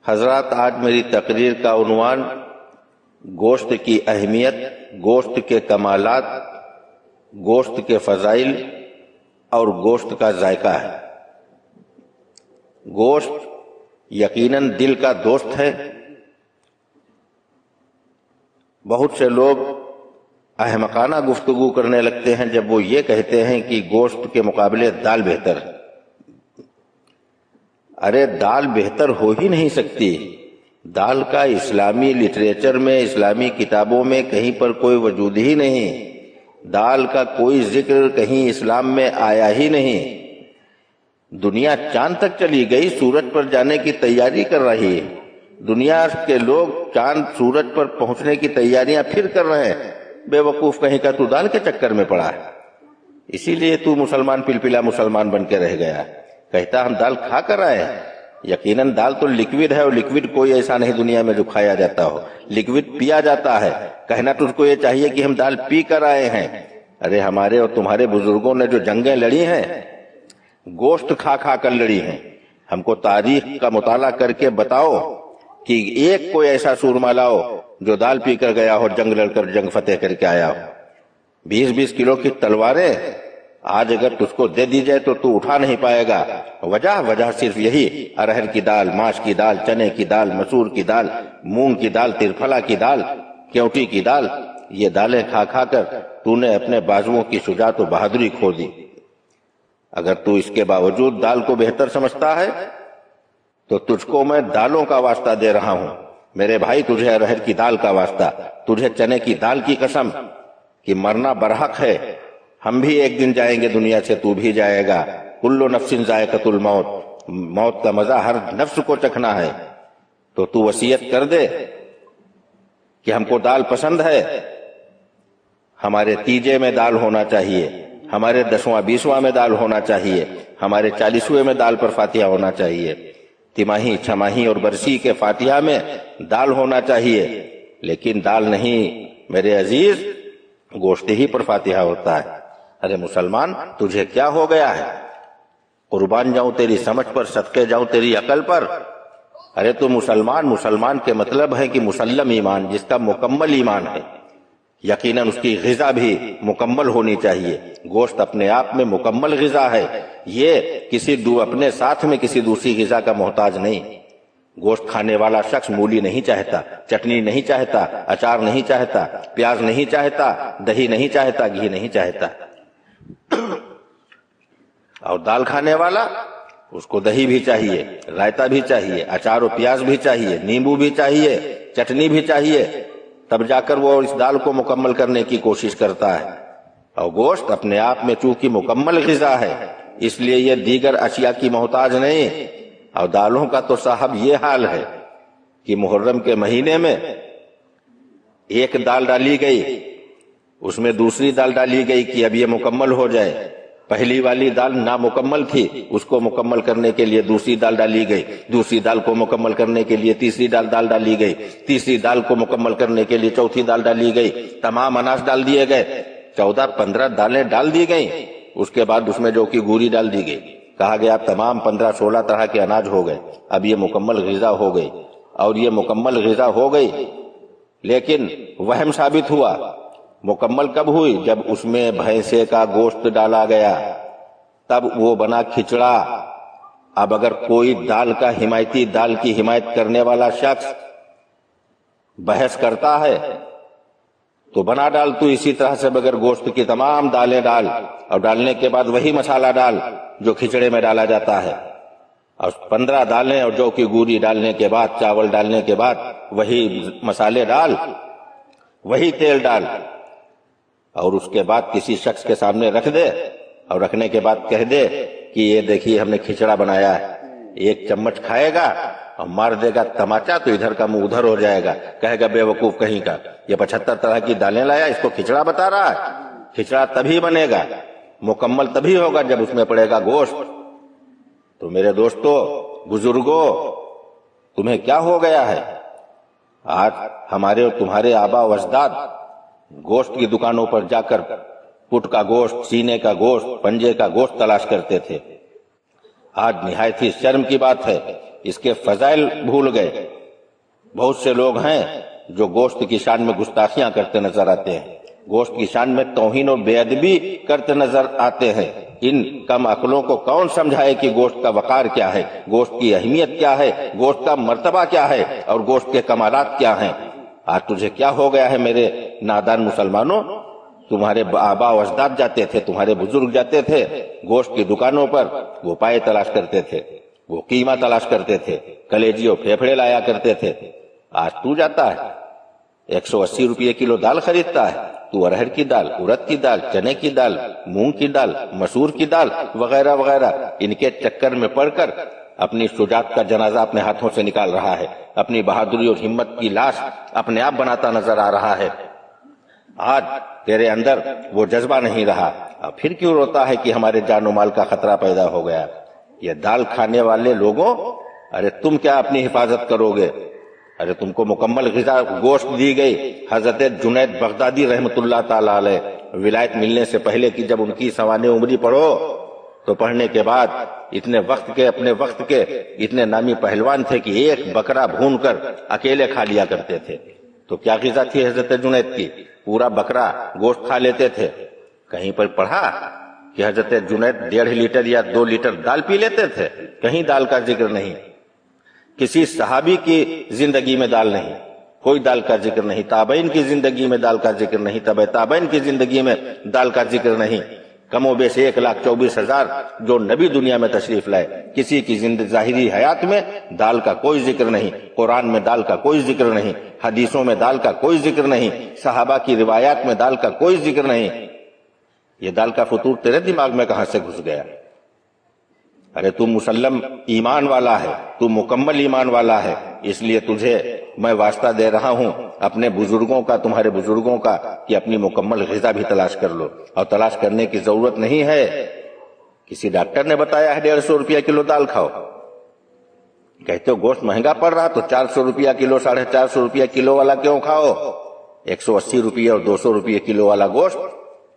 حضرات، آج میری تقریر کا عنوان گوشت کی اہمیت، گوشت کے کمالات، گوشت کے فضائل اور گوشت کا ذائقہ ہے۔ گوشت یقیناً دل کا دوست ہے۔ بہت سے لوگ احمقانہ گفتگو کرنے لگتے ہیں جب وہ یہ کہتے ہیں کہ گوشت کے مقابلے دال بہتر ہے۔ ارے دال بہتر ہو ہی نہیں سکتی۔ دال کا اسلامی لٹریچر میں، اسلامی کتابوں میں کہیں پر کوئی وجود ہی نہیں۔ دال کا کوئی ذکر کہیں اسلام میں آیا ہی نہیں۔ دنیا چاند تک چلی گئی، سورج پر جانے کی تیاری کر رہی ہے۔ دنیا کے لوگ چاند سورج پر پہنچنے کی تیاریاں پھر کر رہے ہیں۔ بے وقوف کہیں کا تو دال کے چکر میں پڑا ہے، اسی لیے تو مسلمان پلپلا مسلمان بن کے رہ گیا ہے۔ کہتا ہم دال کھا کر آئے ہیں۔ یقیناً دال تو لکوڈ ہے، اور لکوڈ کوئی ایسا نہیں دنیا میں جو کھایا جاتا ہو، لکوڈ پیا جاتا ہے۔ کہنا تجھ کو یہ چاہیے کہ ہم دال پی کر آئے ہیں۔ ارے ہمارے اور تمہارے بزرگوں نے جو جنگیں لڑی ہیں گوشت کھا کھا کر لڑی ہیں۔ ہم کو تاریخ کا مطالعہ کر کے بتاؤ کہ ایک کوئی ایسا سورما لاؤ جو دال پی کر گیا ہو، جنگ لڑ کر جنگ فتح کر کے آیا ہو۔ 20-20 کلو کی تلواریں آج اگر تجھ کو دے دی جائے تو اٹھا نہیں پائے گا۔ وجہ صرف یہی، ارہر کی دال، ماش کی دال، چنے کی دال، مسور کی دال، مونگ کی دال، ترفلا کی دال، کیوٹی کی دال، یہ دالیں کھا کھا کر تو نے اپنے بازوؤں کی شجاعت و بہادری کھو دی۔ اگر تو اس کے باوجود دال کو بہتر سمجھتا ہے تو تجھ کو میں دالوں کا واسطہ دے رہا ہوں۔ میرے بھائی، تجھے ارہر کی دال کا واسطہ، تجھے چنے کی دال کی قسم کہ مرنا برحق ہے۔ ہم بھی ایک دن جائیں گے دنیا سے، تو بھی جائے گا۔ کل نفس ذائقۃ الموت، موت کا مزہ ہر نفس کو چکھنا ہے۔ تو وصیت کر دے کہ ہم کو دال پسند ہے، ہمارے تیجے میں دال ہونا چاہیے، ہمارے 10واں 20واں میں دال ہونا چاہیے، ہمارے 40ویں میں دال پر فاتحہ ہونا چاہیے، تماہی، چھماہی اور برسی کے فاتحہ میں دال ہونا چاہیے۔ لیکن دال نہیں میرے عزیز، گوشت ہی پر فاتحہ ہوتا ہے۔ ارے مسلمان، تجھے کیا ہو گیا ہے؟ قربان جاؤں تیری سمجھ پر، صدقے جاؤں تیری عقل پر۔ ارے تو مسلمان کے مطلب ہے کہ مسلم ایمان، جس کا مکمل ایمان ہے۔ یقیناً اس کی غذا بھی مکمل ہونی چاہیے۔ گوشت اپنے آپ میں مکمل غذا ہے، یہ اپنے ساتھ میں کسی دوسری غذا کا محتاج نہیں۔ گوشت کھانے والا شخص مولی نہیں چاہتا، چٹنی نہیں چاہتا، اچار نہیں چاہتا، پیاز نہیں چاہتا، دہی نہیں چاہتا، گھی نہیں چاہتا۔ اور دال کھانے والا، اس کو دہی بھی چاہیے، رائتا بھی چاہیے، اچار و پیاز بھی چاہیے، نیمبو بھی چاہیے، چٹنی بھی چاہیے، تب جا کر وہ اس دال کو مکمل کرنے کی کوشش کرتا ہے۔ اور گوشت اپنے آپ میں چونکہ مکمل غذا ہے، اس لیے یہ دیگر اشیاء کی محتاج نہیں۔ اور دالوں کا تو صاحب یہ حال ہے کہ محرم کے مہینے میں ایک دال ڈالی گئی، اس میں دوسری دال ڈالی گئی کہ اب یہ مکمل ہو جائے۔ پہلی والی دال نامکمل تھی، اس کو مکمل کرنے کے لیے دوسری دال ڈالی گئی، دوسری دال کو مکمل کرنے کے لیے تیسری دال ڈالی گئی، تیسری دال کو مکمل کرنے کے لیے چوتھی دال ڈالی گئی، تمام اناج ڈال دیے گئے، 14-15 دالیں ڈال دی گئیں۔ اس کے بعد اس میں جو کہ گوری ڈال دی گئی، کہا گیا تمام 15-16 طرح کے اناج ہو گئے، اب یہ مکمل غذا ہو گئی۔ اور یہ مکمل غذا ہو گئی، لیکن وہم ثابت ہوا۔ مکمل کب ہوئی؟ جب اس میں بھینسے کا گوشت ڈالا گیا، تب وہ بنا کھچڑا۔ اب اگر کوئی دال کا حمایتی، دال کی حمایت کرنے والا شخص بحث کرتا ہے تو بنا ڈال تو اسی طرح سے بغیر گوشت کی تمام دالیں ڈال، اور ڈالنے کے بعد وہی مسالہ ڈال جو کھچڑے میں ڈالا جاتا ہے، اور 15 دالیں اور جو کی گوری ڈالنے کے بعد، چاول ڈالنے کے بعد وہی مسالے ڈال، وہی تیل ڈال، اور اس کے بعد کسی شخص کے سامنے رکھ دے، اور رکھنے کے بعد کہہ دے کہ یہ دیکھیے ہم نے کھچڑا بنایا ہے۔ ایک چمچ کھائے گا اور مار دے گا تماچا تو ادھر کا منہ ادھر ہو جائے گا، کہے گا بے وقوف کہیں کا، یہ 75 طرح کی دالیں لایا، اس کو کھچڑا بتا رہا ہے۔ کھچڑا تبھی بنے گا، مکمل تبھی ہوگا جب اس میں پڑے گا گوشت۔ تو میرے دوستو، بزرگوں، تمہیں کیا ہو گیا ہے؟ آج ہمارے اور تمہارے آبا و اجداد گوشت کی دکانوں پر جا کر پٹ کا گوشت، سینے کا گوشت، پنجے کا گوشت تلاش کرتے تھے۔ آج نہایت ہی شرم کی بات ہے، اس کے فضائل بھول گئے۔ بہت سے لوگ ہیں جو گوشت کی شان میں گستاخیاں کرتے نظر آتے ہیں، گوشت کی شان میں توہین و بے ادبی کرتے نظر آتے ہیں۔ ان کم عقلوں کو کون سمجھائے کہ گوشت کا وقار کیا ہے، گوشت کی اہمیت کیا ہے، گوشت کا مرتبہ کیا ہے اور گوشت کے کمالات کیا ہیں۔ آج تجھے کیا ہو گیا ہے میرے نادان مسلمانوں؟ تمہارے آبا و اجداد جاتے تھے، تمہارے بزرگ جاتے تھے گوشت کی دکانوں پر، وہ پائے تلاش کرتے تھے، وہ قیمہ تلاش کرتے تھے، کلیجی و پھیپھڑے لایا کرتے تھے۔ آج تو جاتا ہے 180 روپے کلو دال خریدتا ہے، تو ارہر کی دال، ارد کی دال، چنے کی دال، مونگ کی دال، مسور کی دال وغیرہ وغیرہ، ان کے چکر میں پڑ کر اپنی شجاعت کا جنازہ اپنے ہاتھوں سے نکال رہا ہے، اپنی بہادری اور ہمت کی لاش اپنے آپ بناتا نظر آ رہا ہے۔ آج تیرے اندر وہ جذبہ نہیں رہا، اب پھر کیوں روتا ہے کہ ہمارے جان و مال کا خطرہ پیدا ہو گیا؟ یہ دال کھانے والے لوگوں، ارے تم کیا اپنی حفاظت کرو گے؟ ارے تم کو مکمل غذا گوشت دی گئی۔ حضرت جنید بغدادی رحمت اللہ تعالی علیہ ولایت ملنے سے پہلے کی جب ان کی سوانح عمری پڑھو تو پڑھنے کے بعد اپنے وقت کے اتنے نامی پہلوان تھے کہ ایک بکرا بھون کر اکیلے کھا لیا کرتے تھے۔ تو کیا غذا تھی حضرت جنید کی؟ پورا بکرا گوشت کھا لیتے تھے۔ کہیں پر پڑھا کہ حضرت جنید 1.5 لیٹر یا 2 لیٹر دال پی لیتے تھے؟ کہیں دال کا ذکر نہیں۔ کسی صحابی کی زندگی میں دال نہیں، کوئی دال کا ذکر نہیں، تابعین کی زندگی میں دال کا ذکر نہیں، تبع تابعین کی زندگی میں دال کا ذکر نہیں۔ کم و بیش 1,24,000 جو نبی دنیا میں تشریف لائے، کسی کی ظاہری حیات میں دال کا کوئی ذکر نہیں، قرآن میں دال کا کوئی ذکر نہیں، حدیثوں میں دال کا کوئی ذکر نہیں، صحابہ کی روایات میں دال کا کوئی ذکر نہیں۔ یہ دال کا فطور تیرے دماغ میں کہاں سے گھس گیا؟ ارے تو مسلم ایمان والا ہے، تو مکمل ایمان والا ہے، اس لیے تجھے میں واسطہ دے رہا ہوں اپنے بزرگوں کا، تمہارے بزرگوں کا، کہ اپنی مکمل غذا بھی تلاش کر لو۔ اور تلاش کرنے کی ضرورت نہیں ہے، کسی ڈاکٹر نے بتایا ہے 150 روپیہ کلو دال کھاؤ، کہتے ہو گوشت مہنگا پڑ رہا تو 400 روپیہ کلو، 450 روپیہ کلو والا کیوں کھاؤ؟ 180 روپیہ اور 200 روپیہ کلو والا گوشت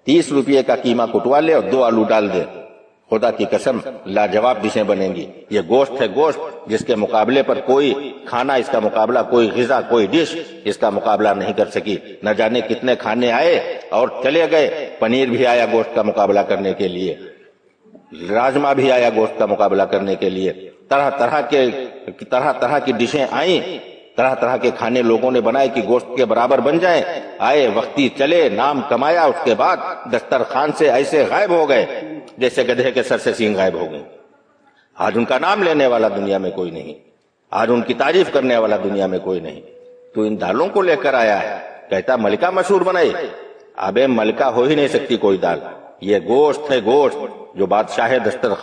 30 روپیہ کا قیمہ کٹوا لے اور 2 آلو ڈال دے، خدا کی قسم لاجواب ڈشیں بنیں گی۔ یہ گوشت ہے، گوشت جس کے مقابلے پر کوئی کھانا، اس کا مقابلہ کوئی غذا، کوئی ڈش اس کا مقابلہ نہیں کر سکی۔ نہ جانے کتنے کھانے آئے اور چلے گئے، پنیر بھی آیا گوشت کا مقابلہ کرنے کے لیے، راجما بھی آیا گوشت کا مقابلہ کرنے کے لیے، طرح طرح کی ڈشیں آئیں، طرح طرح کے کھانے لوگوں نے بنائے کہ گوشت کے برابر بن جائیں، آئے وقتی چلے، نام کمایا، اس کے بعد دسترخوان سے ایسے غائب ہو گئے جیسے گدھے کے سر سے سینگ غائب ہو گئے۔ آج ان کا نام لینے والا دنیا میں کوئی نہیں، آج ان کی تعریف کرنے والا دنیا میں کوئی نہیں۔ تو ان دالوں کو لے کر آیا ہے، کہتا ملکہ مشہور بنائی۔ ابے ملکہ ہو ہی نہیں سکتی کوئی دال، یہ گوشت ہے، گوشت جو بادشاہ دسترخوان